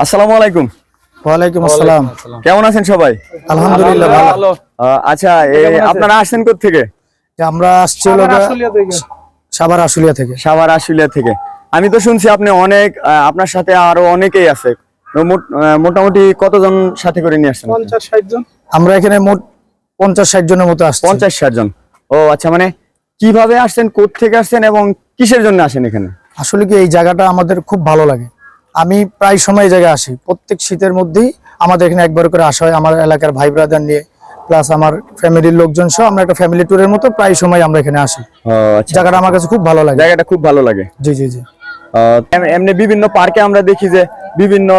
আসসালামু আলাইকুম। ওয়ালাইকুম আসসালাম। কেমন আছেন সবাই? আলহামদুলিল্লাহ ভালো। আচ্ছা, আপনারা আসছেন কোথা থেকে? আমরা আসছি হলো সাভার আশুলিয়া থেকে। সাভার আশুলিয়া থেকে। আমি তো শুনছি আপনি অনেক, আপনার সাথে আরো অনেকেই আছে। মোটামুটি কতজন সাথে করে নিয়ে আসছেন? 50-60 জন। আমরা এখানে মোট 50-60 জনের মতো আসছি। 50-60 জন। ও আচ্ছা, মানে কিভাবে আসছেন, কোথা থেকে আসছেন এবং কিসের জন্য আসেন এখানে? আসলে কি এই জায়গাটা আমাদের খুব ভালো লাগে। আমি প্রায় সময় এই জায়গায় আসি। প্রত্যেক শীতের মধ্যেই আমাদের এখানে একবার করে আসা হয় আমার এলাকার ভাই ব্রাদার নিয়ে, প্লাস আমার ফ্যামিলির লোকজন সহ আমরা একটা ফ্যামিলি ট্যুরের মতো প্রায় সময় আমরা এখানে আসি। আচ্ছা, জায়গাটা আমার কাছে খুব ভালো লাগে। জায়গাটা খুব ভালো লাগে। জি জি জি। এমনি বিভিন্ন পার্কে আমরা দেখি যে বিভিন্ন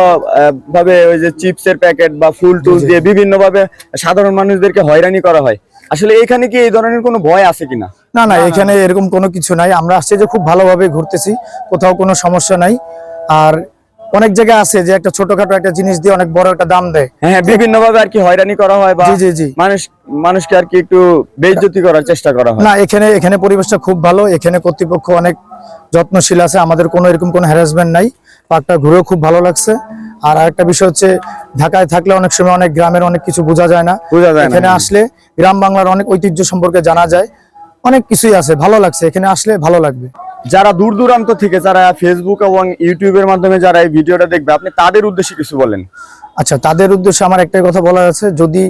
ভাবে ওই যে চিপসের প্যাকেট বা ফুল টুল দিয়ে বিভিন্ন ভাবে সাধারণ মানুষদেরকে হয়রানি করা হয়। আসলে এখানে কি এই ধরনের কোনো ভয় আছে কিনা? না না, এখানে এরকম কোনো কিছু নাই। আমরা আসছি যে খুব ভালোভাবে ঘুরতেছি, কোথাও কোনো সমস্যা নাই। আর অনেক জায়গায় আছে যে একটা ছোটখাটো একটা জিনিস দিয়ে অনেক বড় একটা দাম দেয়। হ্যাঁ, বিভিন্ন ভাবে আর কি হয়রানি করা হয় বা মানুষকে আর কি একটু বেইজ্জতি করার চেষ্টা করা হয়। না, এখানে পরিবেশটা খুব ভালো। এখানে কর্তৃপক্ষ অনেক যত্নশীল আছে। আমাদের কোনো এরকম কোনো হ্যারাসমেন্ট নাই। পার্কটা ঘুরেও খুব ভালো লাগছে। আর আরেকটা বিষয় হচ্ছে, ঢাকায় থাকলে অনেক সময় অনেক গ্রামের অনেক কিছু বোঝা যায় না। এখানে আসলে গ্রাম বাংলার অনেক ঐতিহ্য সম্পর্কে জানা যায়। অনেক কিছুই আছে, ভালো লাগছে। এখানে আসলে ভালো লাগবে। যারা দূর দূরান্ত থেকে, যারা ফেসবুক এবং ইউটিউবের মাধ্যমে যারা এই ভিডিওটা দেখবে, আপনি তাদের উদ্দেশ্যে কিছু বলেন। আচ্ছা, তাদের উদ্দেশ্যে আমার একটাই কথা বলার আছে, যদি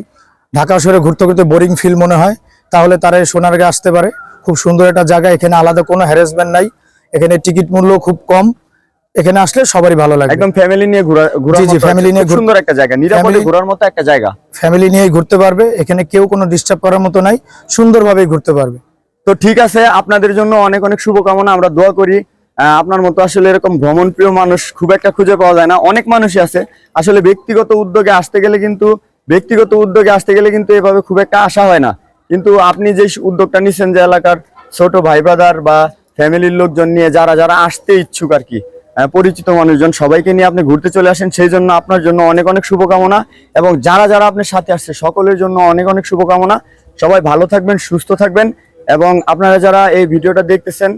ঢাকা শহরে ঘুরতে ঘুরতে বোরিং ফিল মনে হয় তাহলে তারা সোনারগাঁ আসতে পারে। খুব সুন্দর একটা জায়গা। এখানে আলাদা কোনো হ্যারাসমেন্ট নাই। এখানে টিকিট মূল্য খুব কম। এখানে আসলে সবারই ভালো লাগে। একদম ফ্যামিলি নিয়ে ঘোরা ফ্যামিলি নিয়ে সুন্দর একটা জায়গা, নিরাপদে ঘোরার মতো একটা জায়গা। ফ্যামিলি নিয়েই ঘুরতে পারবে। এখানে কেউ কোনো ডিস্টার্ব করার মতো নাই। সুন্দরভাবে ঘুরতে পারবে। তো ঠিক আছে, আপনাদের জন্য অনেক অনেক শুভকামনা। আমরা দোয়া করি আপনার মতো আসলে এরকম ভ্রমণ প্রিয় মানুষ খুব একটা খুঁজে পাওয়া যায় না। অনেক মানুষই আছে আসলে ব্যক্তিগত উদ্যোগে আসতে গেলে কিন্তু এভাবে খুব একটা আসা হয় না। কিন্তু আপনি যে উদ্যোগটা নিচ্ছেন, যে এলাকার ছোট ভাই ব্রাদার বা ফ্যামিলির লোকজন নিয়ে যারা যারা আসতে ইচ্ছুক আর কি, পরিচিত মানুষজন সবাইকে নিয়ে আপনি ঘুরতে চলে আসেন, সেই জন্য আপনার জন্য অনেক অনেক শুভকামনা। এবং যারা যারা আপনার সাথে আসছে সকলের জন্য অনেক অনেক শুভকামনা। সবাই ভালো থাকবেন, সুস্থ থাকবেন। এবং আপনারা যারা এই ভিডিওটা দেখতেছেন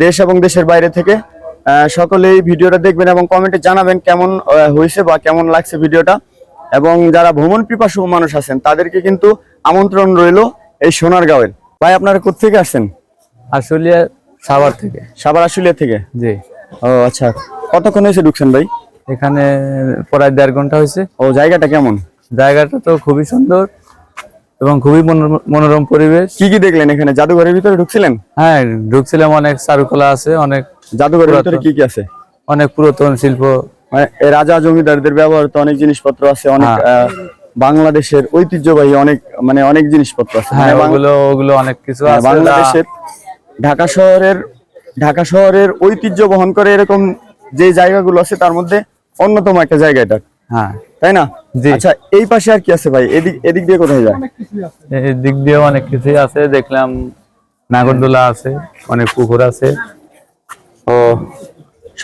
দেশ এবং দেশের বাইরে থেকে, সকলেই ভিডিওটা দেখবেন এবং কমেন্টে জানাবেন কেমন হয়েছে বা কেমন লাগছে ভিডিওটা। এবং যারা ভ্রমণ পিপাসু মানুষ আছেন তাদেরকে কিন্তু আমন্ত্রণ রইল এই সোনারগাঁওয়ের। ভাই, আপনারা কোত্থেকে আসছেন? আশুলিয়া, সাভার থেকে। সাভার আশুলিয়া থেকে? জি। ও আচ্ছা, কতক্ষণ হয়েছে ঢুকছেন ভাই? এখানে প্রায় 1.5 ঘন্টা হয়েছে। ও, জায়গাটা কেমন? জায়গাটা তো খুবই সুন্দর এবং খুবই মনোরম পরিবেশ। কি কি দেখলেন এখানে? জাদুঘরের ভিতরে ঢুকছিলেন? হ্যাঁ, ঢুকছিলাম। অনেক চারুকলা আছে, অনেক। জাদুঘরের ভিতরে কি কি আছে? অনেক পুরাতন শিল্প, মানে রাজা জমিদারদের ব্যবহৃত অনেক জিনিসপত্র আছে, অনেক বাংলাদেশের ঐতিহ্যবাহী অনেক জিনিসপত্র আছে। হ্যাঁ, ওগুলো অনেক কিছু আছে। বাংলাদেশের ঢাকা শহরের ঐতিহ্য বহন করে এরকম যে জায়গাগুলো আছে তার মধ্যে অন্যতম একটা জায়গা এটা। হ্যাঁ, তাই না? জি। আচ্ছা, এই পাশে আর কি আছে ভাই? এদিক দিয়ে কোথায় যায়? এই দিক দিয়ে অনেক কিছুই আছে। দেখলাম নাগরদোলা আছে, অনেক পুকুর আছে। ও,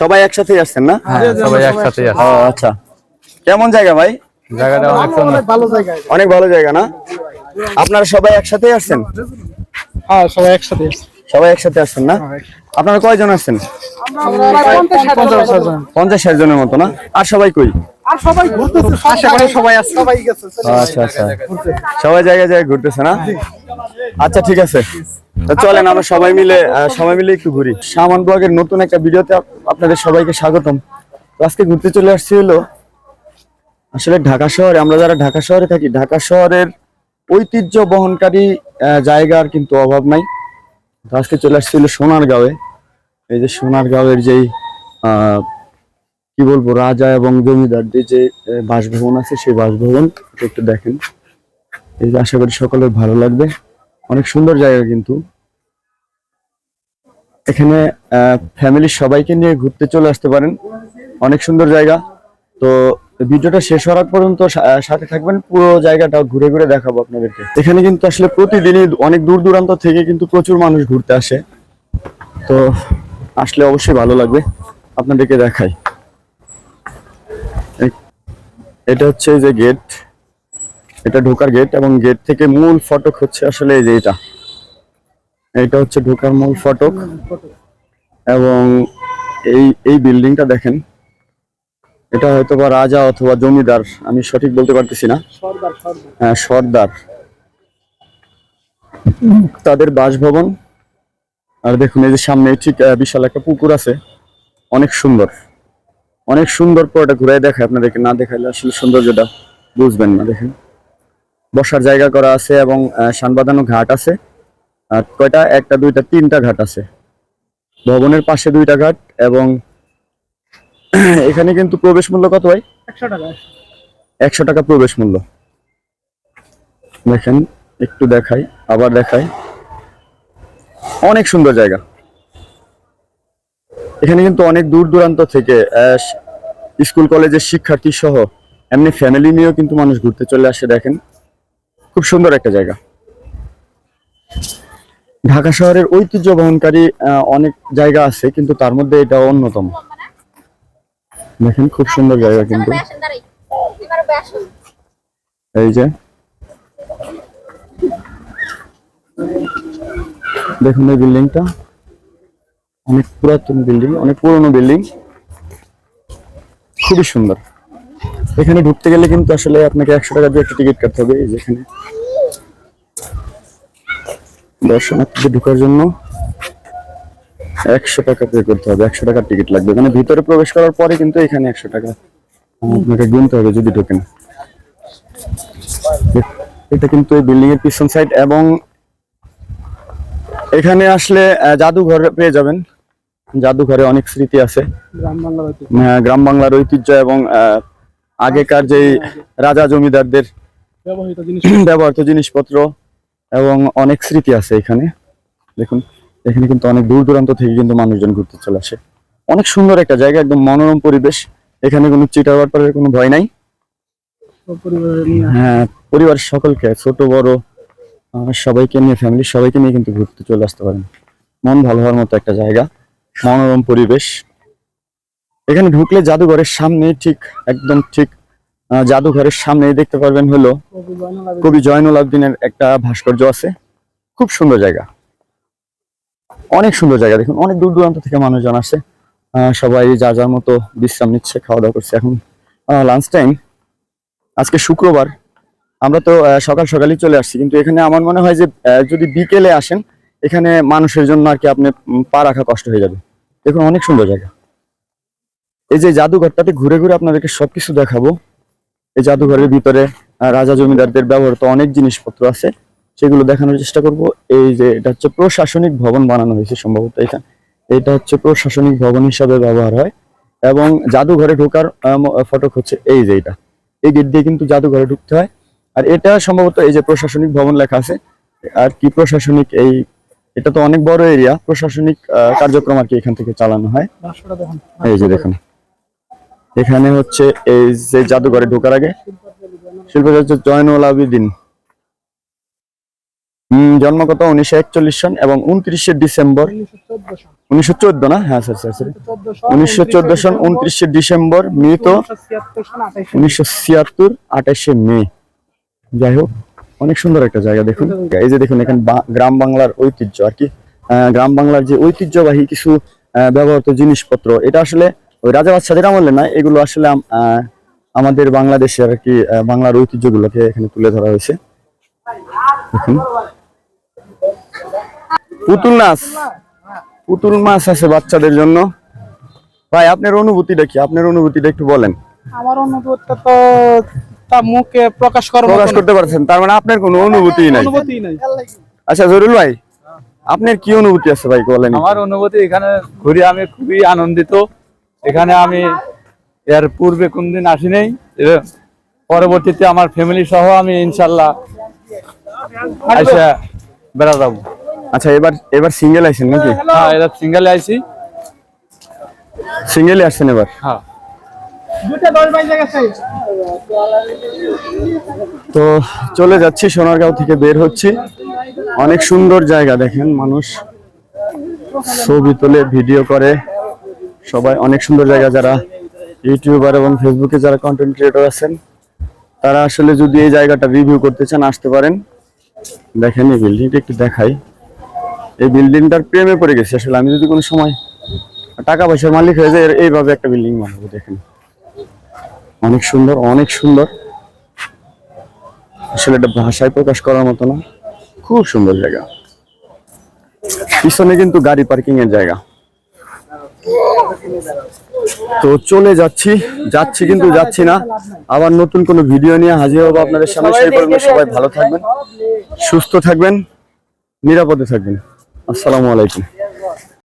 সবাই একসাথে আসছেন না? হ্যাঁ, সবাই একসাথে আছে। ও আচ্ছা, কেমন জায়গা ভাই? জায়গাটা অনেক সুন্দর, অনেক ভালো জায়গা না? আপনারা সবাই একসাথে আসছেন? হ্যাঁ, সবাই একসাথে। সবাই একসাথে আসছেন না? আপনারা কয়জন আসছেন? 50-60 জনের মতো না? আর সবাই কই? আচ্ছা আচ্ছা, সবাই জায়গায় জায়গায় ঘুরতেছে না? আচ্ছা, ঠিক আছে, চলেন আমরা সবাই মিলে একটু ঘুরি। সামান ব্লগের নতুন একটা ভিডিওতে আপনাদের সবাইকে স্বাগতম। আজকে ঘুরতে চলে আসছি হলো আসলে ঢাকা শহরে। আমরা যারা ঢাকা শহরে থাকি, ঢাকা শহরের ঐতিহ্য বহনকারী জায়গার কিন্তু অভাব নাই। আজকে চলে আসছিল সোনারগাঁওয়ে। এই যে সোনারগাঁওয়ের যেই কি বলবো, রাজা এবং জমিদারদের যে বাসভবন আছে, সেই বাসভবন একটু দেখেন। এই যে, আশা করি সকলের ভালো লাগবে। অনেক সুন্দর জায়গা কিন্তু এখানে ফ্যামিলির সবাইকে নিয়ে ঘুরতে চলে আসতে পারেন। অনেক সুন্দর জায়গা। তো ভিডিওটা শেষ হওয়ার পর্যন্ত সাথে থাকবেন, পুরো জায়গাটা ঘুরে ঘুরে দেখাবো আপনাদেরকে। এখানে কিন্তু আসলে প্রতিদিনই অনেক দূর দূরান্ত থেকে কিন্তু প্রচুর মানুষ ঘুরতে আসে। তো আসলে অবশ্যই ভালো লাগবে। আপনাদেরকে দেখাই, এটা হচ্ছে যে গেট, এটা ঢোকার গেট। এবং গেট থেকে মূল ফটক হচ্ছে আসলে এই যে এটা হচ্ছে ঢোকার মূল ফটক। এবং এই বিল্ডিংটা দেখেন, এটা হয়তো বা রাজা অথবা জমিদার, আমি সঠিক বলতে পারতেছি না। হ্যাঁ, সর্দার, তাদের বাসভবন। আর দেখুন এই যে সামনে ঠিক বিশাল একটা পুকুর আছে, অনেক সুন্দর, অনেক সুন্দর। পুরোটা ঘুরাই দেখায় আপনাদেরকে, না দেখাইলে আসলে সৌন্দর্যটা বুঝবেন না। দেখেন বসার জায়গা করা আছে এবং সান বাঁধানো ঘাট আছে। আর কয়টা, একটা দুইটা তিনটা ঘাট আছে, ভবনের পাশে দুইটা ঘাট। এবং এখানে কিন্তু প্রবেশ মূল্য কত ভাই? 100 টাকা প্রবেশ মূল্য। দেখেন একটু দেখাই, আবার দেখাই, অনেক সুন্দর জায়গা। এখানে কিন্তু অনেক দূর দূরান্ত থেকে স্কুল কলেজের শিক্ষার্থী সহ এমনি ফ্যামিলি নিয়েও কিন্তু মানুষ ঘুরতে চলে আসে। দেখেন খুব সুন্দর একটা জায়গা। ঢাকা শহরের ঐতিহ্য বহনকারী অনেক জায়গা আছে, কিন্তু তার মধ্যে এটা অন্যতম। দেখেন খুব সুন্দর জায়গা কিন্তু। এই যে দেখুন এই বিল্ডিংটা, অনেক পুরাতন বিল্ডিং, অনেক পুরনো বিল্ডিং, খুবই সুন্দর। এখানে ঢুকতে গেলে কিন্তু আসলে আপনাকে 100 টাকা দিয়ে একটা টিকিট কাটতে হবে। এই যেখানে দর্শনার্থীদের ঢোকার জন্য 100 টাকা পে করতে হবে, 100 টাকার টিকিট লাগবে। মানে ভিতরে প্রবেশ করার পরে কিন্তু এখানে 100 টাকা আপনাকে গুনতে হবে যদি ঢোকেন। এটা কিন্তু এই বিল্ডিং এর পিছন সাইড, এবং এখানে আসলে জাদুঘর পেয়ে যাবেন। জাদুঘরে অনেক স্মৃতি আছে, গ্রাম বাংলার ঐতিহ্য এবং আগেকার যে রাজা জমিদারদের ব্যবহৃত জিনিসপত্র এবং অনেক স্মৃতি আছে এখানে। দেখুন এখানে কিন্তু অনেক দূর দূরান্ত থেকে কিন্তু মানুষজন ঘুরতে চলে আসে। অনেক সুন্দর একটা জায়গা, একদম মনোরম পরিবেশ। এখানে কোনো চিটার বাটপারের কোনো ভয় নাই। হ্যাঁ, পরিবারের সকলকে, ছোট বড় সবাইকে নিয়ে, ফ্যামিলির সবাইকে নিয়ে কিন্তু ঘুরতে চলে আসতে পারেন। মন ভালো হওয়ার মতো একটা জায়গা, মনোরম পরিবেশ। এখানে ঢুকলে জাদুঘরের সামনে ঠিক, একদম ঠিক জাদুঘরের সামনে দেখতে পারবেন হলো কবি জয়নুল আবেদিনের একটা ভাস্কর্য আছে। খুব সুন্দর জায়গা, অনেক সুন্দর জায়গা। দেখুন অনেক দূর দূরান্ত থেকে মানুষজন আসে, সবাই যা যার মতো বিশ্রাম নিচ্ছে, খাওয়া দাওয়া করছে। এখন লাঞ্চ টাইম, আজকে শুক্রবার। আমরা তো সকাল সকালই চলে আসছি, কিন্তু এখানে আমার মনে হয় যে যদি বিকেলে আসেন এখানে মানুষের জন্য আর কি আপনি পা রাখা কষ্ট হয়ে যাবে। দেখুন অনেক সুন্দর জায়গা। এই যে জাদুঘরটাতে ঘুরে ঘুরে আপনাদেরকে সবকিছু দেখাবো। এই জাদুঘরের ভিতরে রাজা জমিদারদের ব্যবহৃত অনেক জিনিসপত্র আছে, সেগুলো দেখানোর চেষ্টা করব। এই যে এটা হচ্ছে প্রশাসনিক ভবন বানানো হয়েছে সম্ভবত এখানে, এটা হচ্ছে প্রশাসনিক ভবন হিসাবে ব্যবহার হয়। এবং জাদুঘরে ঢোকার ফটক হচ্ছে এই যে এটা, এই গেট দিয়ে কিন্তু জাদুঘরে ঢুকতে হয়। আর এটা সম্ভবত এই যে প্রশাসনিক ভবন লেখা আছে, আর কি প্রশাসনিক, এই এটা তো অনেক বড় এরিয়া, প্রশাসনিক কার্যক্রম আর কি এখান থেকে চালানো হয়। এই যে দেখুন এখানে হচ্ছে এই যে জাদুঘরে ঢোকার আগে শিল্পী হচ্ছে জয়নুল আবেদিন, জন্ম কত 1941 সন এবং 29শে ডিসেম্বর 1914 না, হ্যাঁ স্যার 1914 সন 29শে ডিসেম্বর, মৃত 1976 28শে মে। যাই হোক অনেক সুন্দর একটা জায়গা। দেখুন এই যে দেখুন এখানে গ্রাম বাংলার ঐতিহ্য আর কি, গ্রাম বাংলার যে ঐতিহ্যবাহী কিছু ব্যবহৃত জিনিসপত্র, এটা আসলে ওই রাজা বাদশাদের আমলে না, এগুলো আসলে আমাদের বাংলাদেশের আর কি বাংলার ঐতিহ্যগুলোকে এখানে তুলে ধরা হয়েছে। দেখুন পুতুল নাচ আছে বাচ্চাদের জন্য। ভাই আপনার অনুভূতিটা কি, আপনার অনুভূতিটা একটু বলেন। আমার অনুভূতিটা তো তা মুখে প্রকাশ করতে পারছেন, তার মানে আপনার কোনো অনুভূতি নাই। আচ্ছা জরুল ভাই, আপনার কি অনুভূতি আছে ভাই বলেন। আমার অনুভূতি, এখানে ঘুরে আমি খুবই আনন্দিত। এখানে আমি এর পূর্বে কোনদিন আসি নাই, পরবর্তীতে আমার ফ্যামিলি সহ আমি ইনশাল্লাহ আইসা বেড়া যাবো। আচ্ছা এবার সিঙ্গেল আইছেন নাকি? হ্যাঁ, এবার সিঙ্গেলে আইছি। সিঙ্গেলে আসছেন এবার? হ্যাঁ। তো চলে যাচ্ছি, সোনারগাঁও থেকে বের হচ্ছি। অনেক সুন্দর জায়গা, দেখেন মানুষ ছবি তোলে, ভিডিও করে, সবাই অনেক সুন্দর জায়গা। যারা ইউটিউবার এবং ফেসবুকে যারা কন্টেন্ট ক্রিয়েটর আছেন, তারা আসলে যদি এই জায়গাটা রিভিউ করতে চান আসতে পারেন। দেখেন এই বিল্ডিংটা একটু দেখাই, এই বিল্ডিংটার প্রেমে পড়ে গেছে আসলে। আমি যদি কোনো সময় টাকা পয়সার মালিক হয়ে যায় এইভাবে একটা বিল্ডিং বানাবো। দেখেন অনেক সুন্দর, অনেক সুন্দর। আসলে এটা ভাষায় প্রকাশ করার মতো না, খুব সুন্দর জায়গা। পিছনে কিন্তু গাড়ি পার্কিং এর জায়গা। তো চলে যাচ্ছি কিন্তু যাচ্ছি না। আবার নতুন কোনো ভিডিও নিয়ে হাজির হবো আপনাদের সামনে। সেই পর্যন্ত সবাই ভালো থাকবেন, সুস্থ থাকবেন, নিরাপদে থাকবেন। আসসালামু আলাইকুম।